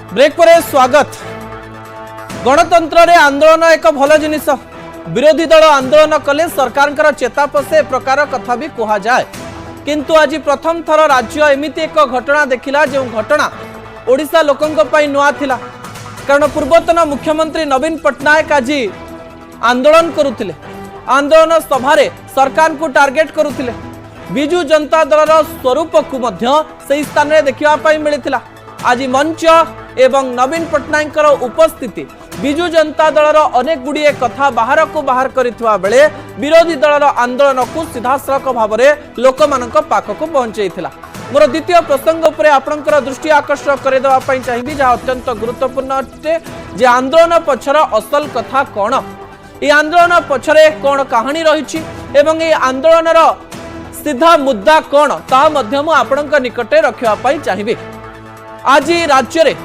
Break पर स्वागत। गणतंत्र रे आंदोलन एक भल जिनिस। विरोधी दल आंदोलन कले सरकार चेता पसे प्रकार कथा भी कहा जाए, किंतु आज प्रथम थर राज्य एमिति एक घटना देखिला जो घटना ओडिशा लोकंक पई नुआ थिला। कारण पूर्वतन मुख्यमंत्री नवीन पट्टनायक आज आंदोलन करुथिले। आंदोलन सभारे सरकार को टार्गेट करुथिले। बिजू जनता दलर स्वरूप को मध्य से स्थान में देखा मिलता। आज मंच एवं नवीन पट्टनायक उपस्थिति बिजू जनता दलर अनेक गुड़िए कथा बाहर को बाहर करथिबा बेले विरोधी दलर आंदोलन को सीधासलख भाव में लोक पाखक पहुंचाइथिला। मोर द्वितीय प्रसंग उपरे आपनकर दृष्टि आकर्षण करदेवा चाहिए, जहाँ अत्यंत गुरुत्वपूर्ण अटे जे आंदोलन पछर असल कथा कौन, ये आंदोलन पछरे कौन कहानी रही एवं ये आंदोलन सीधा मुद्दा कौन ता मध्य मु आपनक निकटे रखिबा चाहिए। आज राज्य रे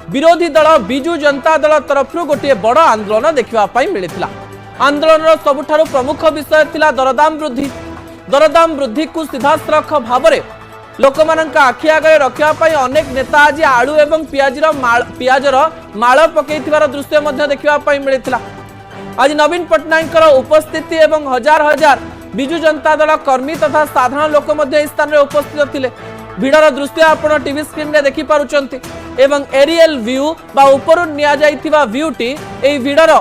विरोधी दल बिजू जनता दल तरफ गोटे बड़ आंदोलन देखा मिलता। आंदोलन सबुठारु प्रमुख विषय थिला दरदाम वृद्धि। दरदाम वृद्धि को सीधासलख भाव में लोक आखि आगे रखापी अनेक नेता आज आलू एवं पियाजर माल पकईथिबार दृश्य देखा मिलता। आज नवीन पट्टनायक उपस्थिति एवं हजार हजार बिजू जनता दल कर्मी तथा साधारण लोक स्थान में उपस्थित थिले। भिड़र दृश्य आपण टीवी स्क्रीन रे देखि पारुचंती एवं एरियल व्यू बा ऊपर निया जाइथिबा व्यूटी एई भिड़र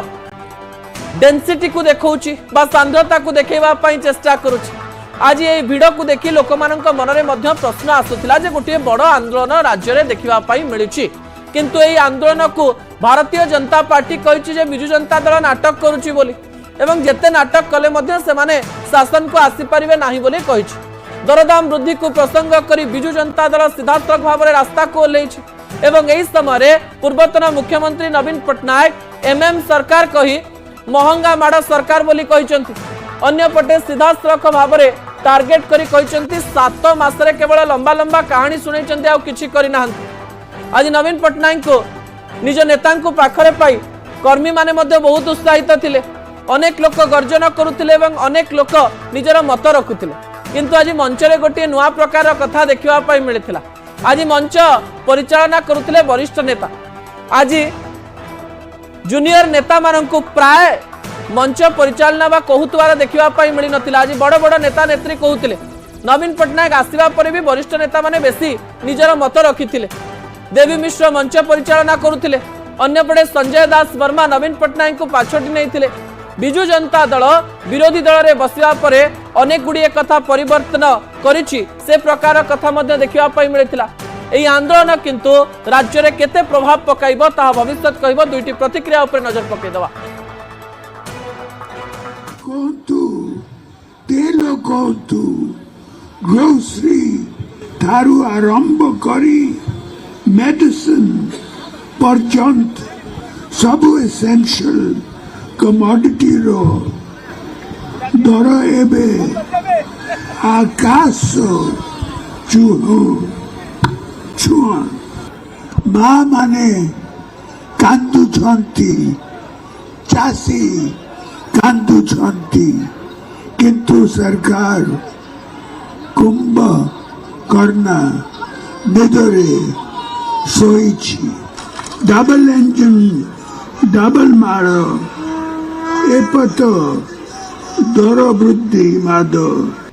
डेंसिटी को देखौची बा सांद्रता को देखैबा पई चेष्टा करूची। आज एई भिड़ को देखि लोकमानक मनरे मध्य प्रश्न आसुथिला जे गोटे बड़ आंदोलन राज्य रे देखिबा पई मिलुची, किंतु एई आंदोलन को भारतीय जनता पार्टी कहिछि जे बिजू जनता दल नाटक करूची बोली एवं जेते नाटक कले मध्य से माने शासन को आसी परिबे नाही बोली कहिछि। दरदाम वृद्धि को प्रसंग करी बिजू जनता दल सीधासलख भाव में रास्ता को ओह्लैछि एवं एही समय पूर्वतन मुख्यमंत्री नवीन पट्टनायक एमएम सरकार कही महंगा माड़ सरकार बोली कहिसंती। अन्य पटे सीधासलख भाव में टार्गेट करी कहिसंती 7 मासरे केवल लंबा लंबा कहानी सुनैचंती आ किछि करि नाहंती। आज नवीन पट्टनायक को निज नेता को पाखरे पाई कर्मी माने मध्य बहुत उत्साहित थिले। अनेक लोक गर्जन करुथिले एवं अनेक लोक निजर मत रखुथिले, किंतु आज मंच रे गोटे नुआ प्रकार कथा देखिबा पई मिलिथिला। आज मंच परिचालना करुथिले वरिष्ठ नेता। आज जूनियर नेता माननकु प्राय मंच परिचालना बा कहूतवार देखिबा पई मिलि नथिला। आज बड़ बड़ नेता नेत्री कहूथिले। नवीन पट्टनायक आसीबा परे भी वरिष्ठ नेता माने बेसी निजर मत रखिथिले। देवी मिश्र मंच परिचालना करुथिले। अन्य पटे संजय दास वर्मा नवीन पट्टनायक को पाछोटी नैथिले। बिजू जनता दल विरोधी दल रे बसिया परे अनेक गुड़िए कथा परिवर्तन करिछि, से प्रकार कथा मध्य देखिबा पई मिलिथिला। एई आंदोलन किंतु राज्य रे केते प्रभाव पकाइबो ता भविष्यत कहबो। दुईटी प्रतिक्रिया ऊपर नजर पकै दवा। कोतु तेल कोतु ग्रोसरी थारु आरंभ करी मेडिसिन पर्यंत सबु एसेंशियल कमोडिटी रो दर एबे आकाश चूहू छुआ माँ माने कांदु छंती, चासी कांदु छंती, किंतु सरकार कुंभ करना निदरे सोईची। डबल इंजन डबल मारो एपत दर वृद्धि माद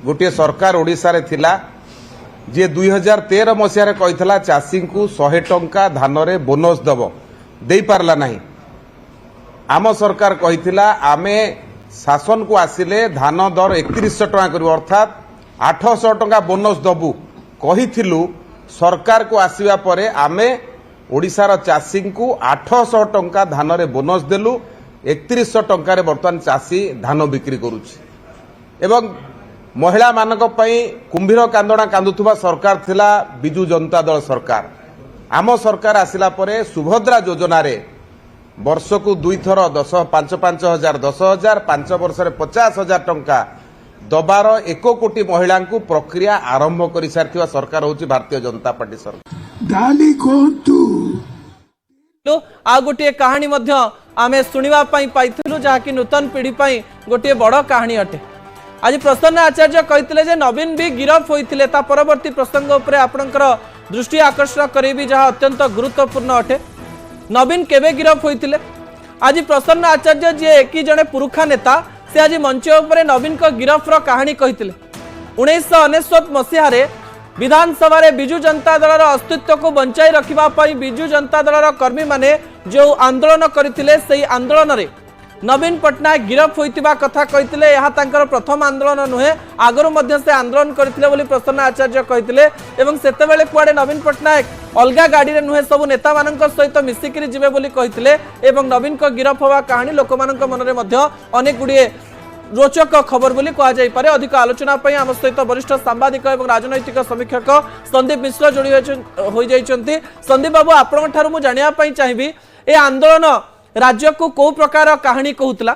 गोटे सरकार ओडिशा रे थिला जे 2013 मसीह रे कहितला चासी को 100 टंका धान रे बोनस दबो देई पारला नाही। आम सरकार कहितला आमे शासन को आसिले धान दर 3100 टंका करू, अर्थात 800 टंका बोनस दबु कहिथिलु। सरकार को आसीबा परे आमे ओडिशार चासी को 800 टंका धान रे बोनस देलु। 3100 टंका रे वर्तमान चासी धान बिक्री करुछि एवं महिला मानक पई कुंभीर कांदणा कांदुथुबा सरकार थिला बिजू जनता दल सरकार। आम सरकार आसिला परे सुभद्रा योजना रे वर्ष को 2 थर 5,500 हजार 10,000 5 वर्ष रे 50,000 टंका दबार 1 कोटी महिला को प्रक्रिया आरंभ कर सारी सरकार होची भारतीय जनता पार्टी सरकार। डाली कोतु आ गोटे कहानी मध्य आमे सुनिबा पई पाइथिलु, जहा कि नूतन पीढ़ी पई गोटे बड़ कहानी अटे। आज प्रसन्न आचार्य कहते जे नवीन भी गिरफ होइथिले। ता परवर्ती प्रसंग उपरे आपनकर दृष्टि आकर्षण करेबी, जहाँ अत्यंत गुरुत्वपूर्ण अटे। नवीन केबे गिरफ होइतिले आज प्रसन्न आचार्य जी कि जड़े पुरुखा नेता से आज मंच उपर नवीन को गिरफ्र कहानी कही 1999 मसीह विधानसभा विजु जनता दल अस्तित्व को बंचाई रखापी विजु जनता दल कर्मी माने जो आंदोलन करते से आंदोलन रे नवीन पट्टनायक गिरफ होइतिबा कथा कहितिले यह तांकर प्रथम आंदोलन नुहे आगरु मध्य से आंदोलन करथिले बोली प्रसन्न आचार्य कहितिले एवं सेतेबेले कुआडे नवीन पट्टनायक अलगा गाड़ी रे नुहे सब नेता मानक सहित मिसिकरी जिवे बोली कहितिले एवं नवीन को गिरफ होवा कहानी लोक मानक मन रे मध्य अनेक गुडे रोचक खबर बोली कहा जाई पारे। अधिक आलोचना पई आम सहित वरिष्ठ सांबादिक एवं राजनैतिक समीक्षक संदीप मिश्र जोड़ी होई जाइछन्ती। संदीप बाबू आपन ठारू मु जानिया पई चाहिबी ए आंदोलन राज्य को कौ प्रकार कहानी कहूतला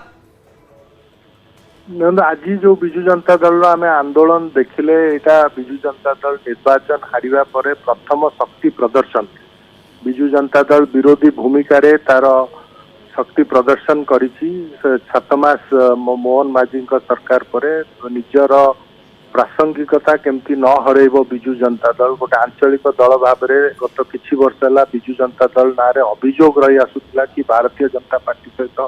आज जो विजु जनता दल आम आंदोलन देखिले एटा विजु जनता दल निर्वाचन हारिबा परे प्रथम शक्ति प्रदर्शन विजु जनता दल विरोधी भूमिका रे तार शक्ति प्रदर्शन करिछि 7 मास मोहन माझी सरकार परे निजर प्रासंगिकता केमती न हरैब विजु जनता दल गोटे आंचलिक दल भाव में गत किछि वर्ष है विजु जनता दल ना अभियोग रही आसूला कि भारतीय जनता पार्टी सहित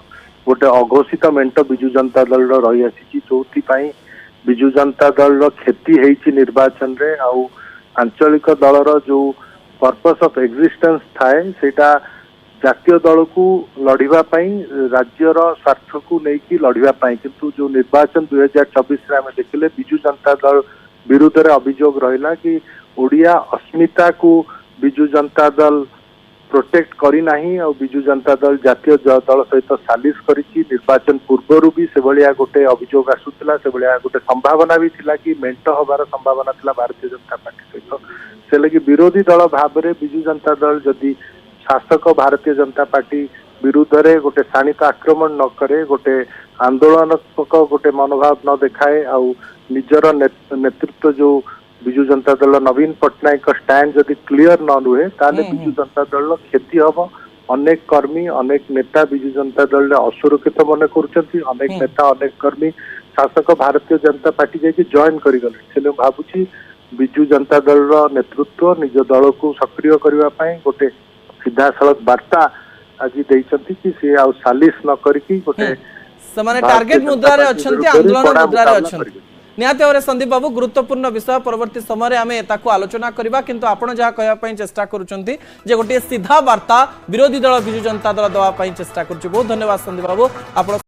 गोटे अघोषित मेंट विजु जनता दल रही आसी जो विजु जनता दल क्षति होती निर्वाचन रे आउ आंचलिक दलर जो पर्पस ऑफ एक्जिस्टेंस थाए सेटा जातीय दल को लड़िबा पई राज्यर स्वार्थ को लेकिन लड़िबा पई किंतु जो निर्वाचन 2024 रे आम देखिले विजु जनता दल विरुद्ध रे अभियोग रहिला कि ओडिया अस्मिता को विजु जनता दल प्रोटेक्ट करी नाही और विजु जनता दल जातीय दल सहित सालिश करिछि निर्वाचन पूर्वरु भी से भलिया गोटे अभियोग आसुतला से भलिया गोटे संभावना भी थिला कि मेंट होबार संभावना थिला भारतीय जनता पार्टी सहित से लगी विरोधी दल भाव में विजु जनता दल जदि शासक भारतीय जनता पार्टी विरुद्ध रे गोटे शाणित आक्रमण न करे गोटे आंदोलनात्मक गोटे मनोभाव न देखाए आ निजर नेतृत्व जो विजु जनता दल नवीन पट्टनायक स्टैंड जदि क्लियर न रुहे ताले विजु जनता दल क्षति हम अनेक कर्मी अनेक नेता विजु जनता दल असुरक्षित मन करुछंती अनेक नेता अनेक कर्मी शासक भारतीय जनता पार्टी जाकि जॉइन करिगले से भाबुची विजु जनता दल नेतृत्व निज दल को सक्रिय करबा पई गोटे सीधा सड़क वार्ता आज देइछंती कि से आ सालिश न करकी गोटे समाने टार्गेट मुद्रा रे अछंती आंदोलन मुद्रा रे अछंती निहाती भाव संदीप बाबू गुरुत्वपूर्ण विषय परवर्ती समय आम ताकू आलोचना करबा किंतु आपण जहाँ कहवाई चेष्टा करुछंती जे गोटे सीधा वार्ता विरोधी दल विजु जनता दल दवा चेष्टा करुछि। बहुत धन्यवाद संदीप बाबू आप